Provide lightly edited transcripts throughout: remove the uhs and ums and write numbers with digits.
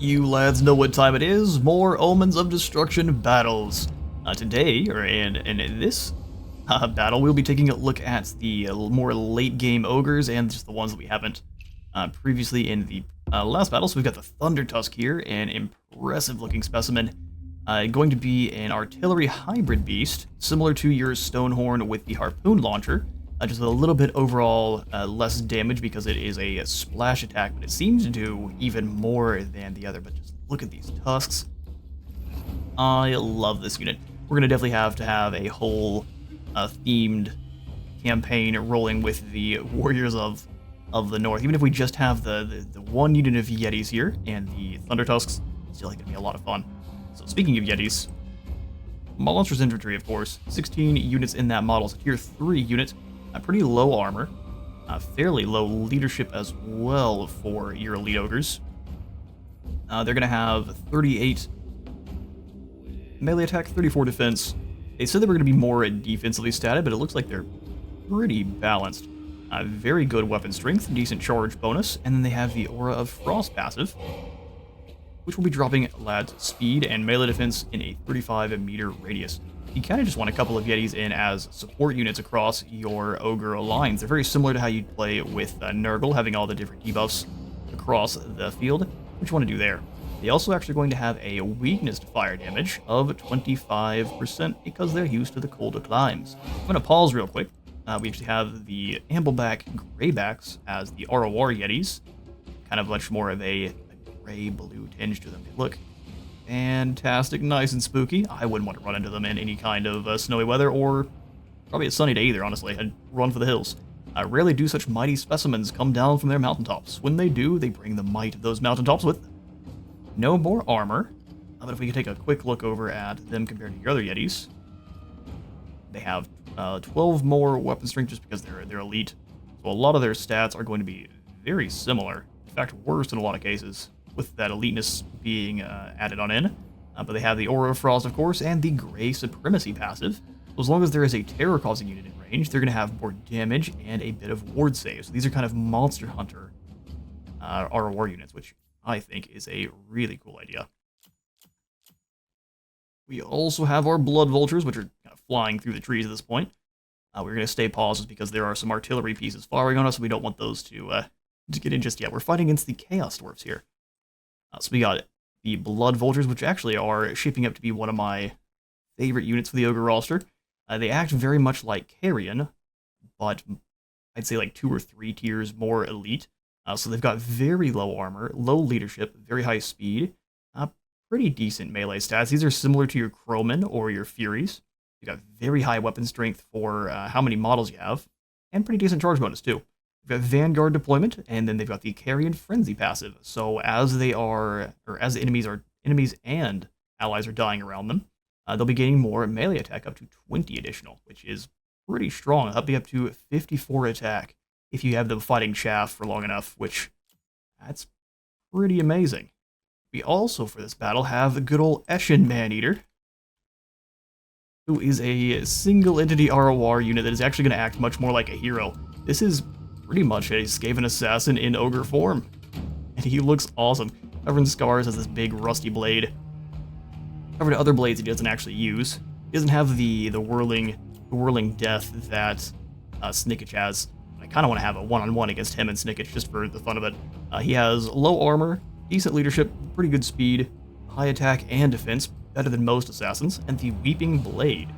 You lads know what time it is. More Omens of Destruction battles. Today, or in this battle, we'll be taking a look at the more late game ogres and just the ones that we haven't previously in the last battle. So we've got the Thunder Tusk here, an impressive looking specimen. Going to be an artillery hybrid beast, similar to your Stonehorn with the harpoon launcher. Just with a little bit overall less damage because it is a splash attack, but it seems to do even more than the other. But just look at these tusks. I love this unit. We're going to definitely have to have a whole themed campaign rolling with the Warriors of the North. Even if we just have the one unit of Yetis here and the Thunder Tusks, it's still going to be a lot of fun. So speaking of Yetis, Monsters Infantry, of course, 16 units in that model. It's a tier 3 unit. Pretty low armor, fairly low leadership as well for your elite ogres. They're going to have 38 melee attack, 34 defense. They said they were going to be more defensively statted, but it looks like they're pretty balanced. Very good weapon strength, decent charge bonus, and then they have the Aura of Frost passive, which will be dropping lads speed and melee defense in a 35-meter radius. You kind of just want a couple of Yetis in as support units across your Ogre lines. They're very similar to how you'd play with Nurgle, having all the different debuffs across the field, which you want to do there. They also actually going to have a weakness to fire damage of 25% because they're used to the colder climes. I'm going to pause real quick. We actually have the Ambleback Greybacks as the ROR Yetis. Kind of much more of a gray-blue tinge to them. They look fantastic, nice and spooky. I wouldn't want to run into them in any kind of snowy weather, or probably a sunny day either, honestly. I'd run for the hills. Rarely do such mighty specimens come down from their mountaintops. When they do, they bring the might of those mountaintops with them. No more armor, but if we could take a quick look over at them compared to your other Yetis, they have 12 more weapon strength just because they're elite. So a lot of their stats are going to be very similar, in fact worse in a lot of cases, with that eliteness being added on in. But they have the Aura of Frost, of course, and the Grey Supremacy passive. So as long as there is a terror-causing unit in range, they're going to have more damage and a bit of ward save. So these are kind of Monster Hunter ROR units, which I think is a really cool idea. We also have our Blood Vultures, which are kind of flying through the trees at this point. We're going to stay paused just because there are some artillery pieces firing on us, and we don't want those to get in just yet. We're fighting against the Chaos Dwarfs here. So we got the Blood Vultures, which actually are shaping up to be one of my favorite units for the Ogre roster. They act very much like Carrion, but I'd say like 2 or 3 tiers more elite. So they've got very low armor, low leadership, very high speed, pretty decent melee stats. These are similar to your Crowmen or your Furies. You've got very high weapon strength for how many models you have, and pretty decent charge bonus too. They've got Vanguard deployment, and then they've got the Carrion Frenzy passive. So as the enemies and allies are dying around them, they'll be gaining more melee attack, up to 20 additional, which is pretty strong. That'll be up to 54 attack if you have them fighting chaff for long enough, which that's pretty amazing. We also, for this battle, have the good old Eshin Maneater, who is a single entity ROR unit that is actually going to act much more like a hero. This is pretty much a Skaven assassin in ogre form, and he looks awesome. Covered in scars, has this big rusty blade. Covered in other blades he doesn't actually use. He doesn't have the whirling death that Snickich has. I kind of want to have a one-on-one against him and Snickich just for the fun of it. He has low armor, decent leadership, pretty good speed, high attack and defense, better than most assassins, and the Weeping Blade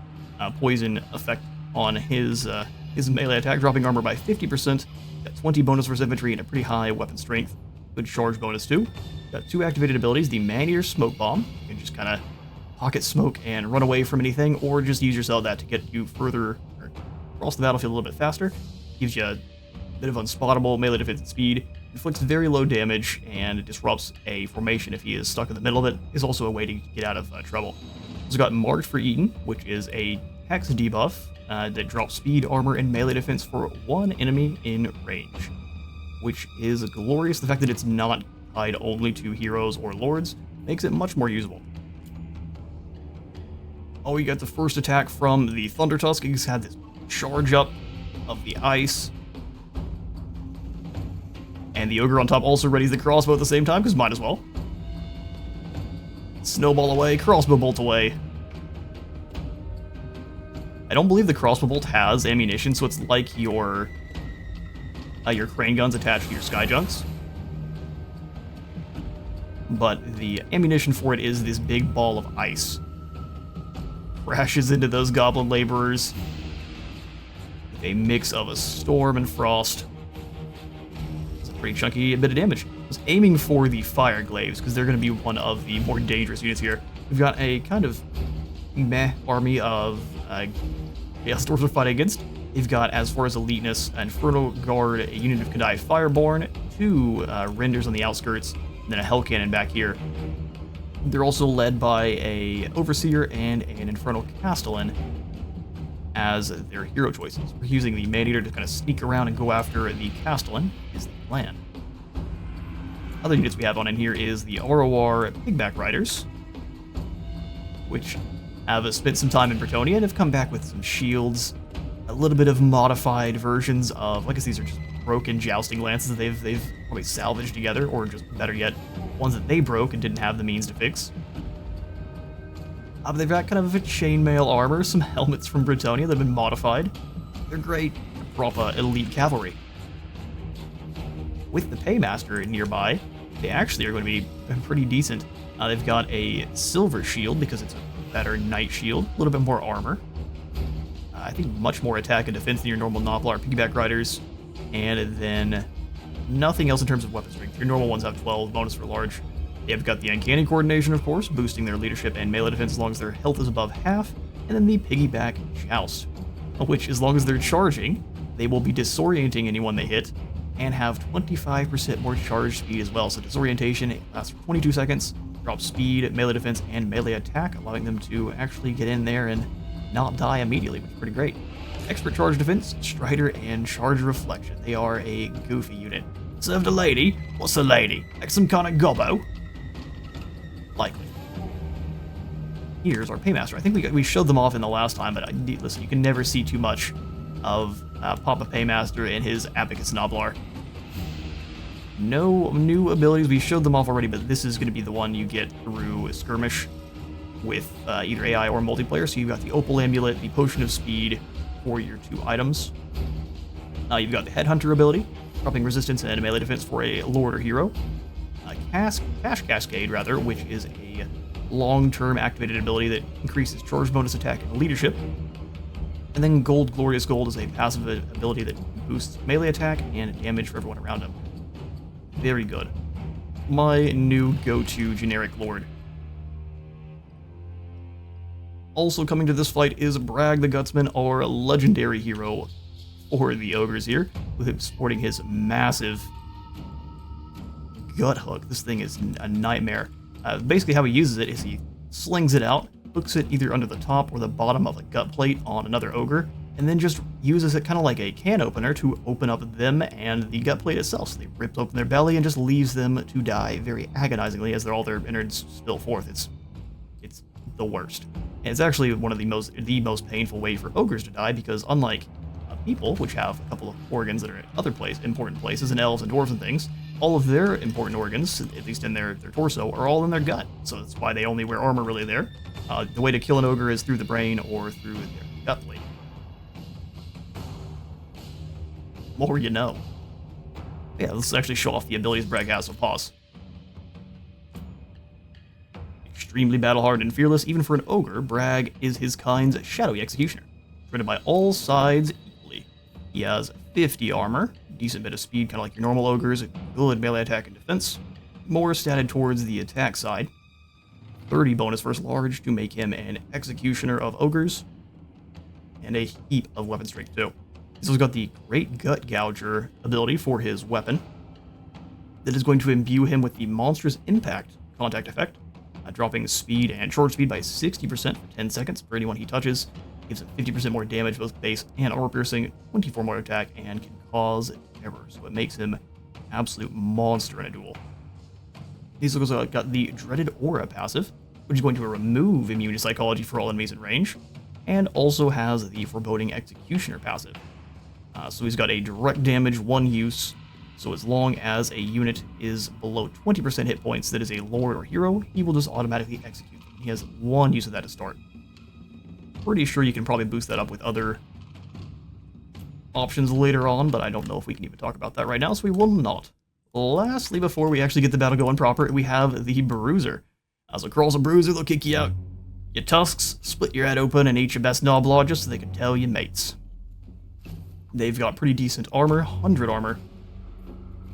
poison effect on his melee attack, dropping armor by 50%. Got 20 bonus for infantry and a pretty high weapon strength. Good charge bonus too. Got 2 activated abilities, the Maneater Smoke Bomb. You can just kind of pocket smoke and run away from anything, or just use yourself that to get you further or across the battlefield a little bit faster. Gives you a bit of unspottable melee defense and speed. Inflicts very low damage and disrupts a formation if he is stuck in the middle of it. Is also a way to get out of trouble. Also got Marked for Eaton, which is a hex debuff that drops speed, armor, and melee defense for 1 enemy in range, which is glorious. The fact that it's not tied only to heroes or lords makes it much more usable. Oh, we got the first attack from the Thunder Tusk. He's had this charge up of the ice. And the Ogre on top also readies the crossbow at the same time, because might as well. Snowball away, crossbow bolt away. I don't believe the crossbow bolt has ammunition, so it's like your crane guns attached to your sky junks. But the ammunition for it is this big ball of ice. Crashes into those goblin laborers with a mix of a storm and frost. It's a pretty chunky bit of damage. I was aiming for the fire glaives because they're going to be one of the more dangerous units here. We've got a kind of meh army of Chaos Dwarfs we're fighting against. They've got, as far as eliteness, an Inferno Guard, a unit of Kadai Fireborn, 2 Renders on the outskirts, and then a Hell Cannon back here. They're also led by a Overseer and an Infernal Castellan as their hero choices. We're using the Man-Eater to kind of sneak around and go after the Castellan, is the plan. Other units we have on in here is the Orowar Pigback Riders, which have spent some time in Bretonnia and have come back with some shields, a little bit of modified versions of, I guess these are just broken jousting lances that they've probably salvaged together, or just better yet, ones that they broke and didn't have the means to fix. But they've got kind of a chainmail armor, some helmets from Bretonnia that have been modified. They're great, proper elite cavalry. With the Paymaster nearby, they actually are going to be pretty decent. They've got a silver shield because it's a better knight shield, a little bit more armor. I think much more attack and defense than your normal Noplar Piggyback Riders, and then nothing else in terms of weapon strength. Your normal ones have 12, bonus for large. They've got the Uncanny Coordination, of course, boosting their leadership and melee defense as long as their health is above half, and then the Piggyback Joust, which, as long as they're charging, they will be disorienting anyone they hit, and have 25% more charge speed as well. So disorientation lasts for 22 seconds, drops speed, melee defense, and melee attack, allowing them to actually get in there and not die immediately, which is pretty great. Expert charge defense, Strider, and charge reflection. They are a goofy unit. Served a lady? What's a lady? Like some kind of gobbo? Likely. Here's our Paymaster. I think we showed them off in the last time, but listen, you can never see too much of Papa Paymaster and his Abacus Noblar. No new abilities. We showed them off already, but this is going to be the one you get through Skirmish with either AI or multiplayer. So you've got the Opal Amulet, the Potion of Speed for your 2 items. You've got the Headhunter ability, dropping resistance and melee defense for a Lord or Hero. Cash Cascade, rather, which is a long-term activated ability that increases charge bonus attack and leadership. And then Glorious Gold is a passive ability that boosts melee attack and damage for everyone around him. Very good. My new go-to generic Lord. Also coming to this fight is Bragg the Gutsman, our legendary hero for the ogres here, with him sporting his massive gut hook. This thing is a nightmare. Basically how he uses it is he slings it out, hooks it either under the top or the bottom of a gut plate on another ogre, and then just uses it kind of like a can opener to open up them and the gut plate itself. So they rip open their belly and just leaves them to die very agonizingly as all their innards spill forth. It's the worst. And it's actually one of the most painful way for ogres to die, because unlike people, which have a couple of organs that are at other important places, and elves and dwarves and things, all of their important organs, at least in their torso, are all in their gut. So that's why they only wear armor really there. The way to kill an ogre is through the brain or through their gut plate. More you know. Yeah, let's actually show off the abilities Bragg has, so pause. Extremely battle-hardened and fearless, even for an ogre, Bragg is his kind's shadowy executioner, treated by all sides equally. He has 50 armor, decent bit of speed, kind of like your normal ogres, good melee attack and defense, more statted towards the attack side, 30 bonus versus large to make him an executioner of ogres, and a heap of weapon strength too. He's also got the Great Gut Gouger ability for his weapon that is going to imbue him with the Monstrous Impact contact effect, dropping speed and charge speed by 60% for 10 seconds for anyone he touches. Gives him 50% more damage, both base and armor piercing, 24 more attack, and can cause terror. So it makes him an absolute monster in a duel. He's also got the Dreaded Aura passive, which is going to remove immune to psychology for all enemies in range, and also has the Foreboding Executioner passive. So he's got a direct damage, one use, So as long as a unit is below 20% hit points that is a lord or hero, he will just automatically execute them. He has one use of that to start. Pretty sure you can probably boost that up with other options later on, but I don't know if we can even talk about that right now, so we will not. Lastly, before we actually get the battle going proper, we have the Bruiser. So crawls a Bruiser, they'll kick you out. Your tusks, split your head open, and eat your best Noblaw just so they can tell you mates. They've got pretty decent armor, 100 armor.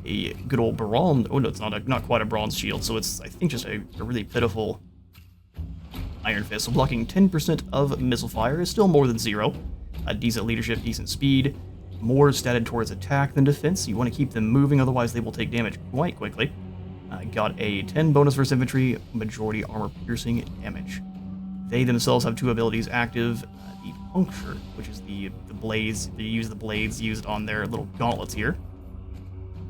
A good old bronze. Oh no, it's not quite a bronze shield, so it's I think just a really pitiful Iron Fist. So blocking 10% of missile fire is still more than 0. A decent leadership, decent speed, more statted towards attack than defense. You want to keep them moving, otherwise they will take damage quite quickly. Got a 10 bonus versus infantry, majority armor piercing damage. They themselves have 2 abilities active. The puncture, which is the blades. They use the blades used on their little gauntlets here.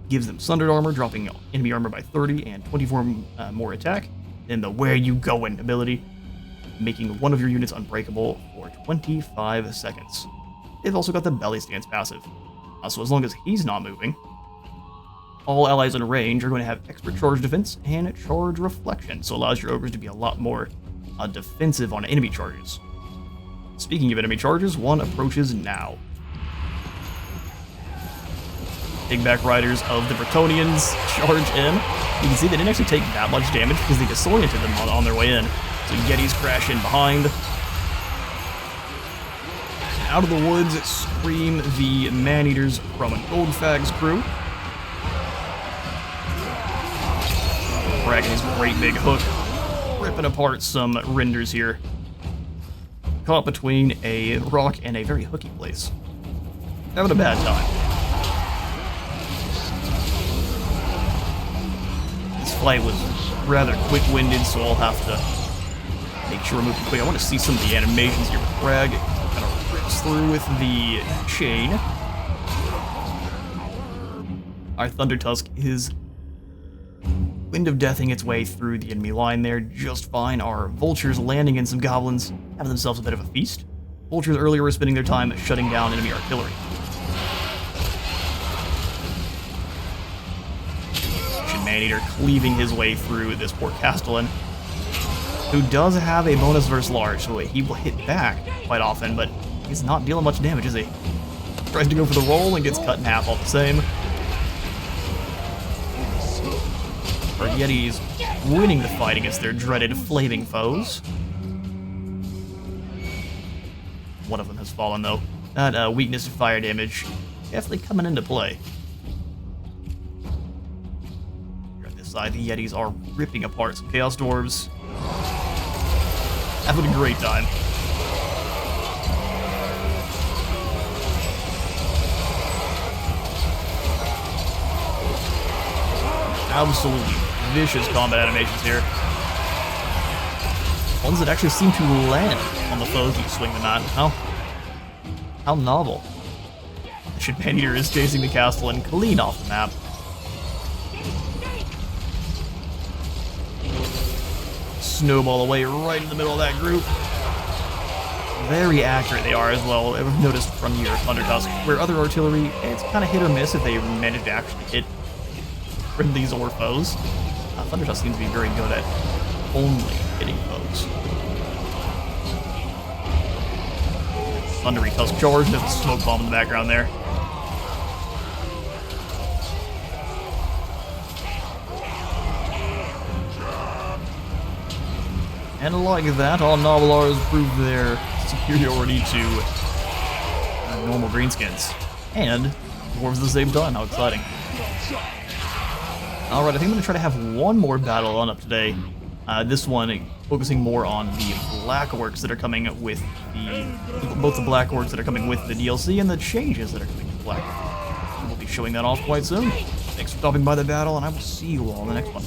Gives them sundered armor, dropping enemy armor by 30 and 24 more attack. Then the Where You Goin' ability, making one of your units unbreakable for 25 seconds. They've also got the Belly Stance passive. So as long as he's not moving, all allies in range are going to have extra charge defense and charge reflection, so it allows your ogres to be a lot more defensive on enemy charges. Speaking of enemy charges, one approaches now. Pigback Riders of the Bretonnians charge in. You can see they didn't actually take that much damage because they disoriented them on their way in. So Yetis crash in behind. Out of the woods scream the Man-Eaters from an Goldfag's crew. Cracking his great big hook, ripping apart some renders here. Caught between a rock and a very hooky place. Having a bad time. This fight was rather quick-winded, so I'll have to make sure we're moving quick. I want to see some of the animations here with Crag. Kind of rips through with the chain. Our Thunder Tusk is Wind of Deathing its way through the enemy line there just fine. Our Vultures landing in some goblins, having themselves a bit of a feast. Vultures earlier were spending their time shutting down enemy artillery. Man-Eater cleaving his way through this poor Castellan, who does have a bonus versus large, so he will hit back quite often, but he's not dealing much damage, is he? Tries to go for the roll and gets cut in half all the same. Our Yetis winning the fight against their dreaded flaming foes. One of them has fallen, though. That weakness to fire damage definitely coming into play. Here on this side, the Yetis are ripping apart some Chaos Dwarfs. Having a great time. Absolutely vicious combat animations here. Ones that actually seem to land on the foes you swing them at. How novel. The Man-Eater is chasing the Castellan clean off the map. Snowball away right in the middle of that group. Very accurate they are as well. I've noticed from your Thunder Tusk, where other artillery, it's kind of hit or miss if they manage to actually hit these or foes. Thunder Tusk seems to be very good at only hitting foes. Thundery Tusk charge, there's a smoke bomb in the background there. And like that, all Novelars prove their superiority to normal greenskins. And dwarves at the same time, how exciting. Alright, I think I'm going to try to have one more battle on up today. This one focusing more on the Black Orcs that are coming with both the Black Orcs that are coming with the DLC and the changes that are coming to Black Orcs. We'll be showing that off quite soon. Thanks for stopping by the battle, and I will see you all in the next one.